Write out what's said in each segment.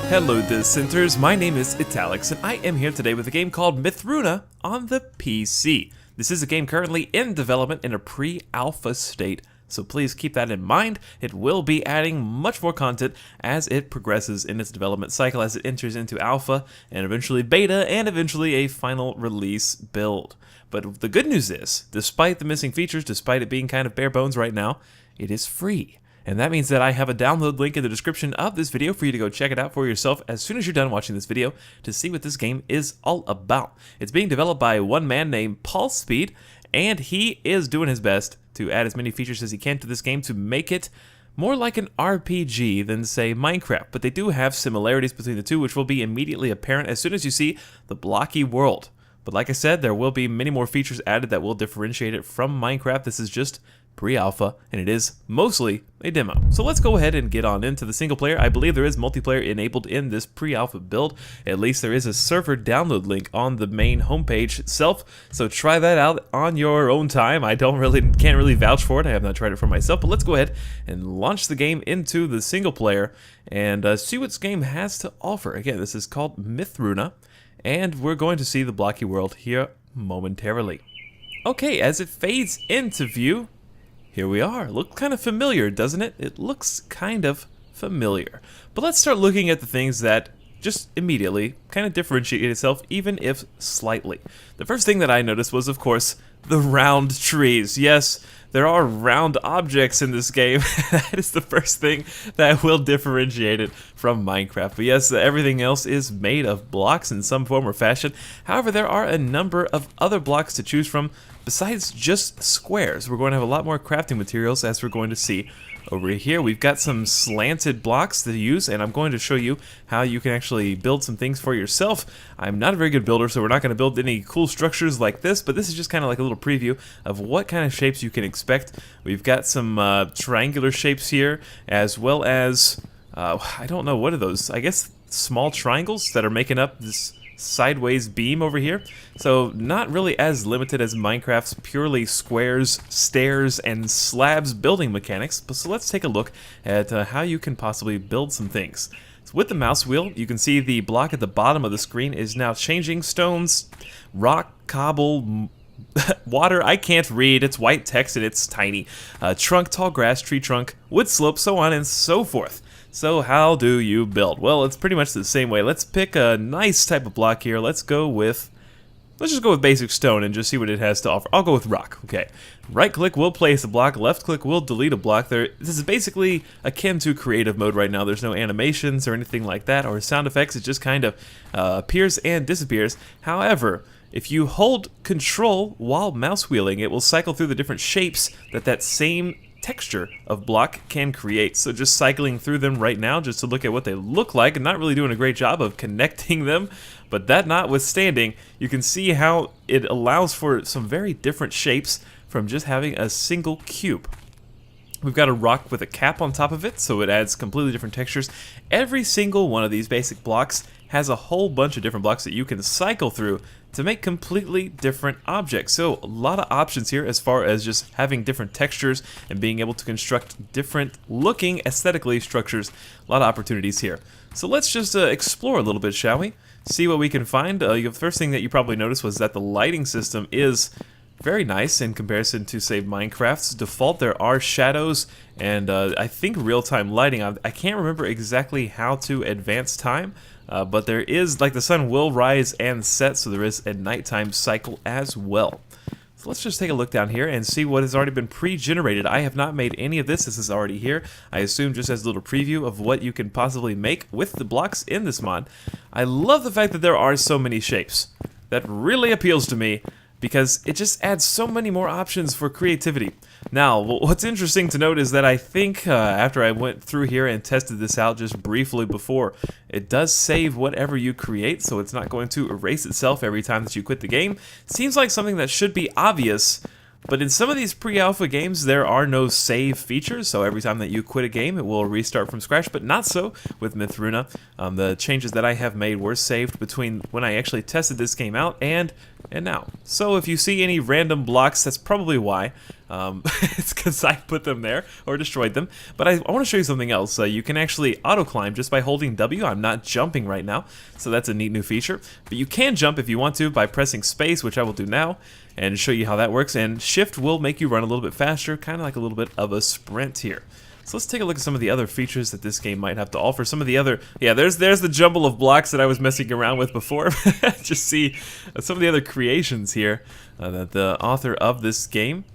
Hello dissenters, my name is Italix and I am here today with a game called Mythruna on the PC. This is a game currently in development in a pre-alpha state, so please keep that in mind. It will be adding much more content as it progresses in its development cycle, as it enters into alpha and eventually beta and eventually a final release build. But the good news is, despite the missing features, despite it being kind of bare bones right now, it is free. And that means that I have a download link in the description of this video for you to go check it out for yourself as soon as you're done watching this video to see what this game is all about. It's being developed by one man named Paul Speed, and he is doing his best to add as many features as he can to this game to make it more like an RPG than, say, Minecraft. But they do have similarities between the two, which will be immediately apparent as soon as you see the blocky world. But like I said, there will be many more features added that will differentiate it from Minecraft. This is just pre-alpha, and it is mostly a demo. So let's go ahead and get on into the single player. I believe there is multiplayer enabled in this pre-alpha build. At least there is a server download link on the main homepage itself, so try that out on your own time. I can't really vouch for it. I have not tried it for myself, but let's go ahead and launch the game into the single player and see what this game has to offer. Again, this is called Mythruna, and we're going to see the blocky world here momentarily. Okay, as it fades into view, here we are. Looks kind of familiar, doesn't it? It looks kind of familiar. But let's start looking at the things that just immediately kind of differentiate itself, even if slightly. The first thing that I noticed was, of course, the round trees. Yes, there are round objects in this game. That is the first thing that will differentiate it from Minecraft. But yes, everything else is made of blocks in some form or fashion. However, there are a number of other blocks to choose from besides just squares. We're going to have a lot more crafting materials, as we're going to see over here. We've got some slanted blocks to use, and I'm going to show you how you can actually build some things for yourself. I'm not a very good builder, so we're not going to build any cool structures like this, but this is just kind of like a little preview of what kind of shapes you can expect. We've got some triangular shapes here, as well as, I don't know, what are those? I guess small triangles that are making up this sideways beam over here. So not really as limited as Minecraft's purely squares, stairs, and slabs building mechanics. But so let's take a look at how you can possibly build some things. So with the mouse wheel, you can see the block at the bottom of the screen is now changing stones, rock, cobble, water. I can't read. It's white text and it's tiny. Trunk, tall grass, tree trunk, wood slope, so on and so forth. So how do you build? Well, it's pretty much the same way. Let's pick a nice type of block here. Let's just go with basic stone and just see what it has to offer. I'll go with rock. Okay. Right click will place a block. Left click will delete a block. This is basically akin to creative mode right now. There's no animations or anything like that or sound effects. It just kind of appears and disappears. However, if you hold control while mouse wheeling, it will cycle through the different shapes that same texture of block can create. So just cycling through them right now just to look at what they look like, and not really doing a great job of connecting them, but that notwithstanding, you can see how it allows for some very different shapes from just having a single cube. We've got a rock with a cap on top of it, so it adds completely different textures. Every single one of these basic blocks has a whole bunch of different blocks that you can cycle through to make completely different objects. So a lot of options here as far as just having different textures and being able to construct different looking aesthetically structures. A lot of opportunities here. So let's just explore a little bit, shall we? See what we can find. The first thing that you probably noticed was that the lighting system is very nice in comparison to, say, Minecraft's default. There are shadows and I think real-time lighting. I can't remember exactly how to advance time, but there is, like, the sun will rise and set, so there is a nighttime cycle as well. So let's just take a look down here and see what has already been pre-generated. I have not made any of this. This is already here. I assume just as a little preview of what you can possibly make with the blocks in this mod. I love the fact that there are so many shapes. That really appeals to me, because it just adds so many more options for creativity. Now, what's interesting to note is that I think after I went through here and tested this out just briefly before, it does save whatever you create, so it's not going to erase itself every time that you quit the game. Seems like something that should be obvious, but in some of these pre-alpha games, there are no save features, so every time that you quit a game, it will restart from scratch, but not so with Mythruna. The changes that I have made were saved between when I actually tested this game out and now. So if you see any random blocks, that's probably why. It's because I put them there or destroyed them. But I want to show you something else. You can actually auto climb just by holding W. I'm not jumping right now, so that's a neat new feature. But you can jump if you want to by pressing space, which I will do now, and show you how that works. And shift will make you run a little bit faster, kind of like a little bit of a sprint here. So let's take a look at some of the other features that this game might have to offer. Some of the other, yeah, there's the jumble of blocks that I was messing around with before. Just see some of the other creations here that the author of this game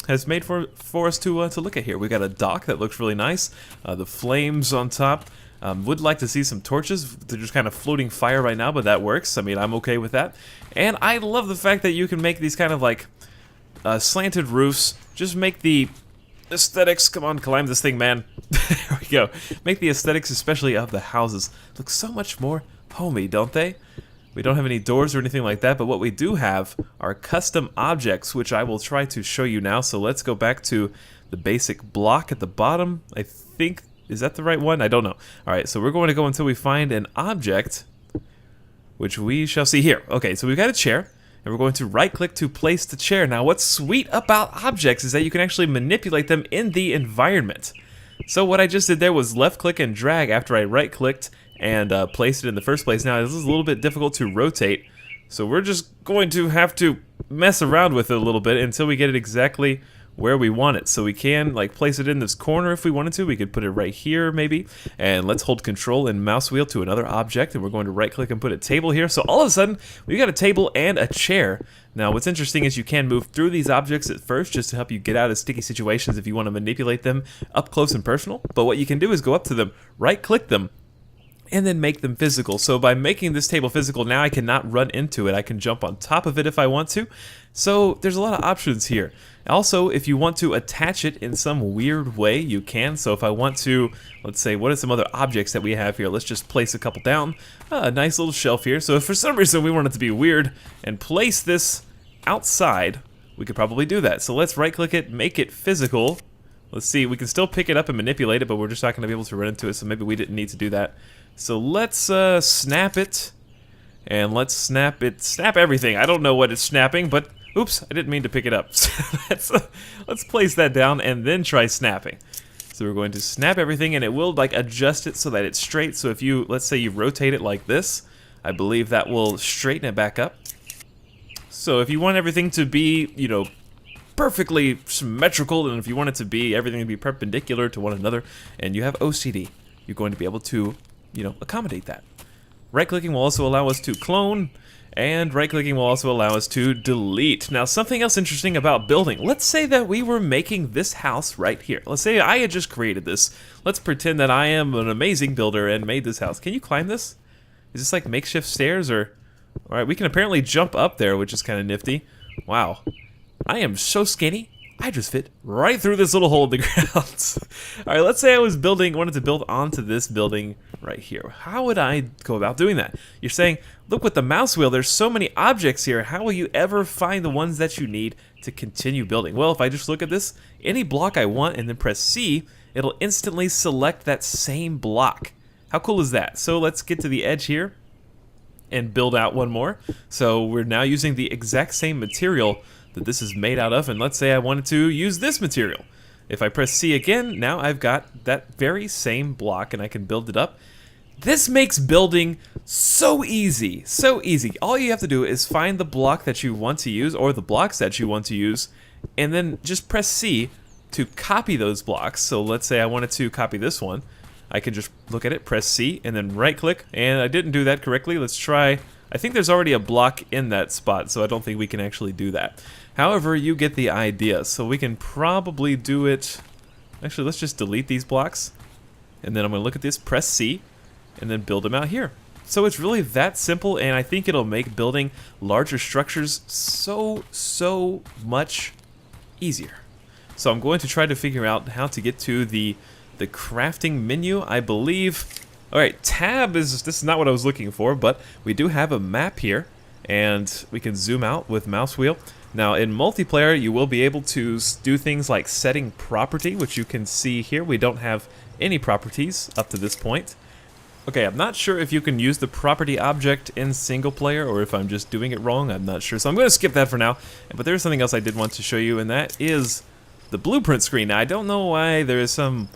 has made for us to look at here. We got a dock that looks really nice. The flames on top. Would like to see some torches. They're just kind of floating fire right now, but that works. I mean, I'm okay with that. And I love the fact that you can make these kind of like slanted roofs. Just make the aesthetics, come on, climb this thing, man. There we go. Make the aesthetics, especially of the houses, look so much more homey, don't they? We don't have any doors or anything like that, but what we do have are custom objects, which I will try to show you now. So let's go back to the basic block at the bottom. I think, is that the right one? I don't know. All right, so we're going to go until we find an object, which we shall see here. Okay, so we've got a chair. And we're going to right-click to place the chair. Now, what's sweet about objects is that you can actually manipulate them in the environment. So what I just did there was left-click and drag after I right-clicked and placed it in the first place. Now, this is a little bit difficult to rotate, so we're just going to have to mess around with it a little bit until we get it exactly where we want it. So we can like place it in this corner if we wanted to. We could put it right here maybe. And let's hold control and mouse wheel to another object, and we're going to right click and put a table here. So all of a sudden we got a table and a chair. Now what's interesting is you can move through these objects at first just to help you get out of sticky situations if you want to manipulate them up close and personal. But what you can do is go up to them, right click them, and then make them physical. So by making this table physical, now I cannot run into it. I can jump on top of it if I want to. So there's a lot of options here. Also, if you want to attach it in some weird way, you can. So if I want to, let's say, what are some other objects that we have here? Let's just place a couple down. A nice little shelf here. So if for some reason we want it to be weird and place this outside, we could probably do that. So let's right click it, make it physical. Let's see, we can still pick it up and manipulate it, but we're just not going to be able to run into it, so maybe we didn't need to do that. So let's snap it, and let's snap everything. I don't know what it's snapping, but oops, I didn't mean to pick it up. So let's place that down and then try snapping. So we're going to snap everything, and it will like adjust it so that it's straight. So if you, let's say you rotate it like this, I believe that will straighten it back up. So if you want everything to be, you know, perfectly symmetrical, and if you want it to be everything to be perpendicular to one another, and you have OCD, you're going to be able to, you know, accommodate that. Right-clicking will also allow us to clone, and right-clicking will also allow us to delete. Now, something else interesting about building. Let's say that we were making this house right here. Let's say I had just created this. Let's pretend that I am an amazing builder and made this house. Can you climb this? Is this like makeshift stairs or? All right, we can apparently jump up there, which is kind of nifty. Wow. I am so skinny, I just fit right through this little hole in the ground. Alright, let's say I was wanted to build onto this building right here. How would I go about doing that? You're saying, look with the mouse wheel, there's so many objects here. How will you ever find the ones that you need to continue building? Well, if I just look at this, any block I want and then press C, it'll instantly select that same block. How cool is that? So let's get to the edge here and build out one more. So we're now using the exact same material that this is made out of, and let's say I wanted to use this material. If I press C again, now I've got that very same block and I can build it up. This makes building so easy, so easy. All you have to do is find the block that you want to use, or the blocks that you want to use, and then just press C to copy those blocks. So let's say I wanted to copy this one. I can just look at it, press C, and then right click, and I didn't do that correctly. Let's try. I think there's already a block in that spot, so I don't think we can actually do that. However, you get the idea. So we can probably do it. Actually, let's just delete these blocks. And then I'm going to look at this, press C, and then build them out here. So it's really that simple, and I think it'll make building larger structures so much easier. So I'm going to try to figure out how to get to the crafting menu, I believe. Alright, tab this is not what I was looking for, but we do have a map here, and we can zoom out with mouse wheel. Now in multiplayer, you will be able to do things like setting property, which you can see here. We don't have any properties up to this point. Okay, I'm not sure if you can use the property object in single player or if I'm just doing it wrong. I'm not sure, so I'm going to skip that for now. But there's something else I did want to show you, and that is the blueprint screen. Now, I don't know why there is some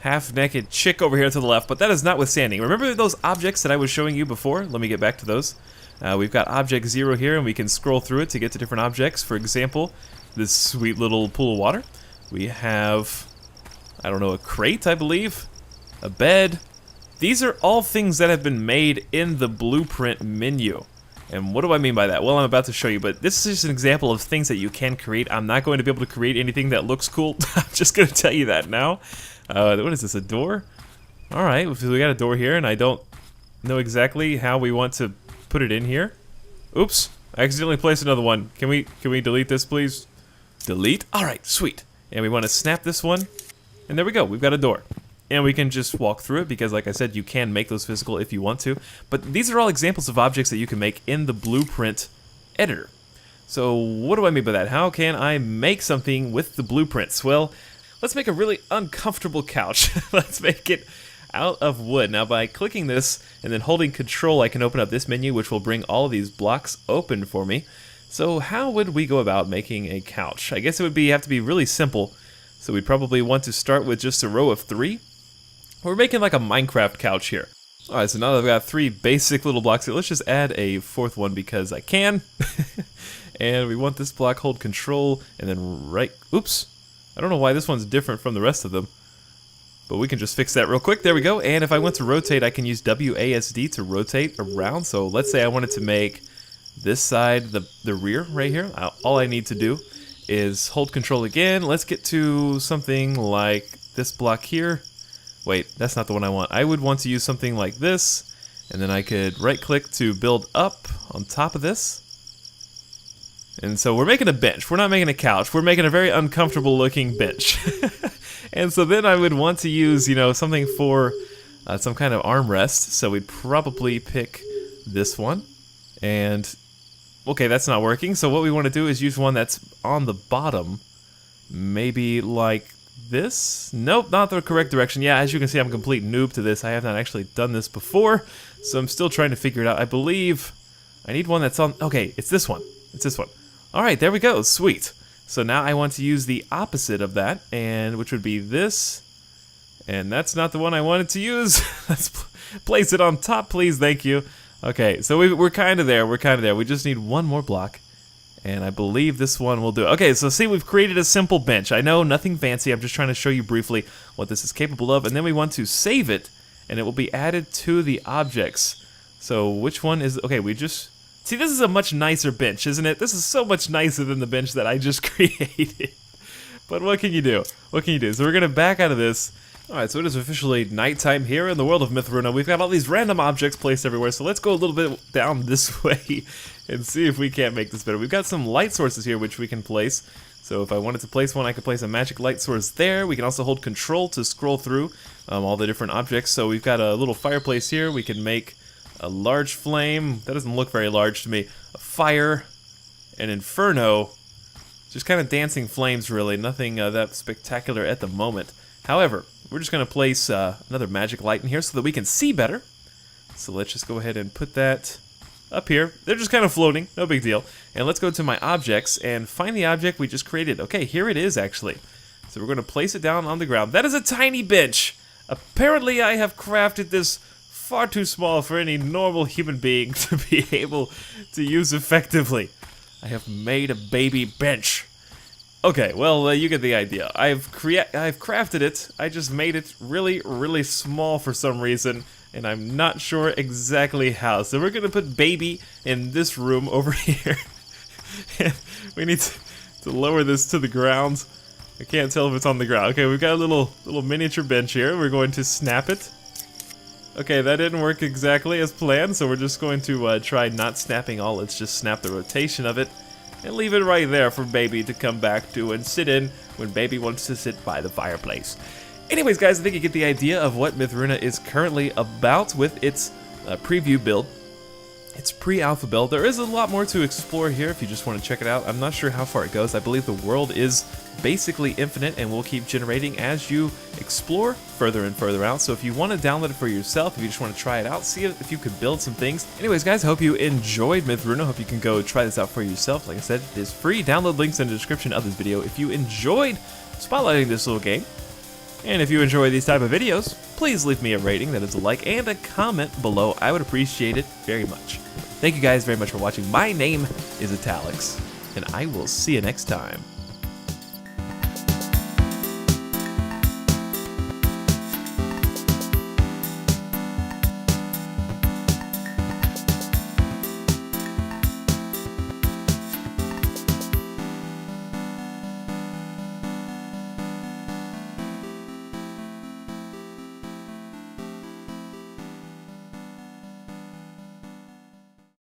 half-naked chick over here to the left, but that is notwithstanding. Remember those objects that I was showing you before? Let me get back to those. We've got object 0 here, and we can scroll through it to get to different objects. For example, this sweet little pool of water. We have, I don't know, a crate, I believe, a bed. These are all things that have been made in the blueprint menu. And what do I mean by that? Well, I'm about to show you, but this is just an example of things that you can create. I'm not going to be able to create anything that looks cool. I'm just going to tell you that now. What is this, a door? Alright, we got a door here, and I don't know exactly how we want to put it in here. Oops, I accidentally placed another one. Can we delete this, please? Delete? Alright, sweet. And we want to snap this one, and there we go, we've got a door. And we can just walk through it because, like I said, you can make those physical if you want to. But these are all examples of objects that you can make in the blueprint editor. So what do I mean by that? How can I make something with the blueprints? Well, let's make a really uncomfortable couch. Let's make it out of wood. Now, by clicking this and then holding Control, I can open up this menu, which will bring all of these blocks open for me. So how would we go about making a couch? I guess it would have to be really simple. So we'd probably want to start with just a row of 3. We're making like a Minecraft couch here. Alright, so now that I've got 3 basic little blocks here, let's just add a 4th one because I can. And we want this block, hold Control, and then right... Oops. I don't know why this one's different from the rest of them. But we can just fix that real quick. There we go. And if I want to rotate, I can use WASD to rotate around. So let's say I wanted to make this side the rear right here. All I need to do is hold Control again. Let's get to something like this block here. Wait, that's not the one I want. I would want to use something like this, and then I could right-click to build up on top of this. And so we're making a bench. We're not making a couch. We're making a very uncomfortable-looking bench. And so then I would want to use, something for some kind of armrest. So we'd probably pick this one. And, okay, that's not working. So what we want to do is use one that's on the bottom. Maybe like this? Nope, not the correct direction. Yeah, as you can see, I'm a complete noob to this. I have not actually done this before, so I'm still trying to figure it out. I believe I need one that's on... Okay, it's this one. It's this one. Alright, there we go. Sweet. So now I want to use the opposite of that, and which would be this. And that's not the one I wanted to use. Let's place it on top, please. Thank you. Okay, so we're kind of there. We're kind of there. We just need one more block. And I believe this one will do it. Okay, so see, we've created a simple bench. I know, nothing fancy. I'm just trying to show you briefly what this is capable of. And then we want to save it, and it will be added to the objects. So which one is... Okay, we just... See, this is a much nicer bench, isn't it? This is so much nicer than the bench that I just created. But what can you do? What can you do? So we're going to back out of this. Alright, so it is officially nighttime here in the world of Mythruna. We've got all these random objects placed everywhere, so let's go a little bit down this way and see if we can't make this better. We've got some light sources here which we can place. So if I wanted to place one, I could place a magic light source there. We can also hold Control to scroll through all the different objects. So we've got a little fireplace here. We can make a large flame. That doesn't look very large to me. A fire, an inferno. Just kind of dancing flames, really. Nothing that spectacular at the moment. However, we're just going to place another magic light in here so that we can see better. So let's just go ahead and put that up here. They're just kind of floating, no big deal. And let's go to my objects and find the object we just created. Okay, here it is actually. So we're going to place it down on the ground. That is a tiny bench. Apparently I have crafted this far too small for any normal human being to be able to use effectively. I have made a baby bench. Okay, well, you get the idea. I've crafted it. I just made it really, really small for some reason, and I'm not sure exactly how. So we're gonna put baby in this room over here. And we need to lower this to the ground. I can't tell if it's on the ground. Okay, we've got a little miniature bench here. We're going to snap it. Okay, that didn't work exactly as planned, so we're just going to try not snapping all. Let's just snap the rotation of it. And leave it right there for baby to come back to and sit in when baby wants to sit by the fireplace. Anyways, guys, I think you get the idea of what Mythruna is currently about with its preview build. It's pre-alpha build. There is a lot more to explore here if you just want to check it out. I'm not sure how far it goes. I believe the world is basically infinite and will keep generating as you explore further and further out. So if you want to download it for yourself, if you just want to try it out, see if you could build some things. Anyways, guys, I hope you enjoyed Mythruna. Hope you can go try this out for yourself. Like I said, it is free. Download links in the description of this video if you enjoyed spotlighting this little game. And if you enjoy these type of videos, please leave me a rating, that is a like, and a comment below. I would appreciate it very much. Thank you guys very much for watching. My name is Italics, and I will see you next time.